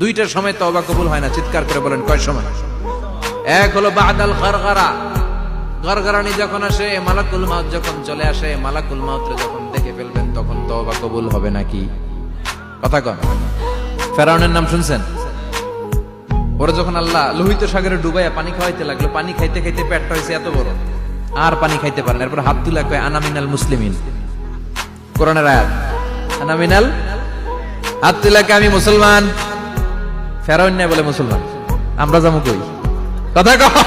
দুইটার সময় তওবা কবুল হয় না। চিৎকার করে বলেন কয় সময়? এক হলো বাদাল গারগারা, গারগারানি যখন আসে, মালাকুল মাউত যখন চলে আসে, মালাকুল মাউত যখন দেখে ফেলবেন তখন তওবা কবুল হবে নাকি? কথা কন। ফেরাউনের নাম শুনছেন? ওরা যখন আল্লাহ লোহিত সাগরে ডুবাইয়া পানি খাওয়াইতে লাগলো, পানি খাইতে খাইতে পেটটা হয়েছে এত বড়, আর পানি খাইতে পারেন। এরপর হাত তুলে কয় আনা মিনাল মুসলিমিন, কোরআনের আয়াত, আনা মিনাল, হাত তুলে কয় আমি মুসলমান। ফেরাউন না বলে মুসলমান, আমরা যাবো কই? কথা কও।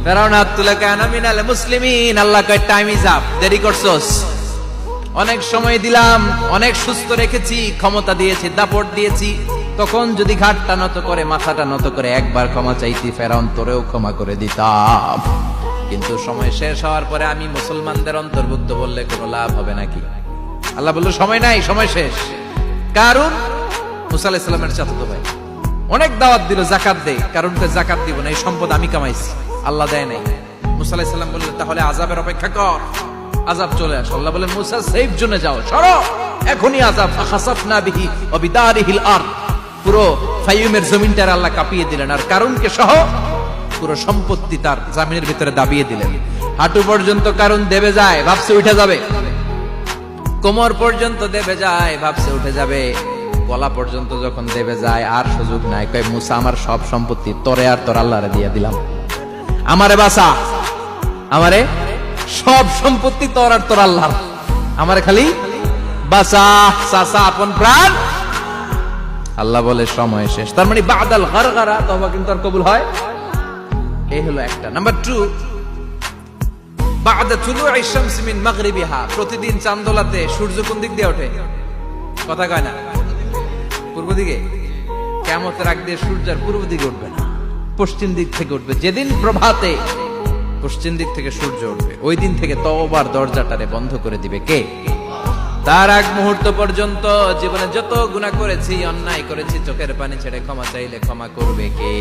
ফেরাউন হাত তুলে কয় আনা মিনাল মুসলিমিন। আল্লাহ কয় টাইম ইজ আপ, দেরি করছস, অনেক সময় দিলাম, অনেক সুস্থ রেখেছি, ক্ষমতা দিয়েছি, দাপট দিয়েছি, তখন যদি ঘাটটা নত করে, মাথাটা নত করে একবার ক্ষমা চাইতি, ফেরাউন তোরেও ক্ষমা করে দিতাম। কিন্তু সময় শেষ হওয়ার পরে আমি মুসলমানদের অন্তর্ভুক্ত বললে কোনো লাভ হবে নাকি? আল্লাহ বলল সময় নাই, সময় শেষ। কারণ মুসা আলাইহিস সালামের চাচাতো ভাই অনেক দাওয়াত দিল, জাকাত দে, কারণ জাকাত দিব না, এই সম্পদ আমি কামাইছি, আল্লাহ দেয় নাই। মুসা আলাইহিস সালাম বললেন তাহলে আযাবের অপেক্ষা কর, আযাব চলে আসে। আল্লাহ বলেন মুসা সেফ জোনে যাও, সরো, এখনই আযাব। ফাখাসাফনা বিহি ওয়া বিদারিহিল আরদ, পুরো ফাইয়ুমের জমিনটার আল্লাহ কাঁপিয়ে দিলেন, আর কারুনকে সহ পুরো সম্পত্তি তার জামিনের ভিতরে দাবিয়ে দিলেন। হাঁটু পর্যন্ত কারুন দেবে যায়, ভাবছে উঠে যাবে, কোমর পর্যন্ত দেবে যায়, ভাবছে উঠে যাবে, গলা পর্যন্ত যখন দেবে যায় আর সুযোগ নাই। কয় মুসা আমার সব সম্পত্তি তোরে আর তোর আল্লাহরে দিয়ে দিলাম, আমারে বাঁচা, আমারে সব সম্পত্তি তোর আর তোর আল্লাহর, আমারে খালি বাঁচা, চাচা আপন প্রাণ। আল্লাহ বলে সময় শেষ। তার মানে বাদাল গারগারা তওবা কিন্তু আর কবুল হয়। এই হলো একটা। নাম্বার 2, বাদা তুলুই শামস মিন মাগরিবিহা, প্রতিদিন চাঁদোলাতে সূর্য কোন দিক দিয়ে ওঠে? কথা কয় না? পূর্ব দিকে। কিয়ামতের আগ দিয়ে সূর্য আর পূর্ব দিকে উঠবে না, পশ্চিম দিক থেকে উঠবে। যেদিন প্রভাতে পশ্চিম দিক থেকে সূর্য উঠবে, ওই দিন থেকে তওবার দরজাটারে বন্ধ করে দিবে কে? তার আগ মুহূর্ত পর্যন্ত জীবনে যত গুনাহ করেছি, অন্যায় করেছি, চোখের পানি ছেড়ে ক্ষমা চাইলে ক্ষমা করবে কে?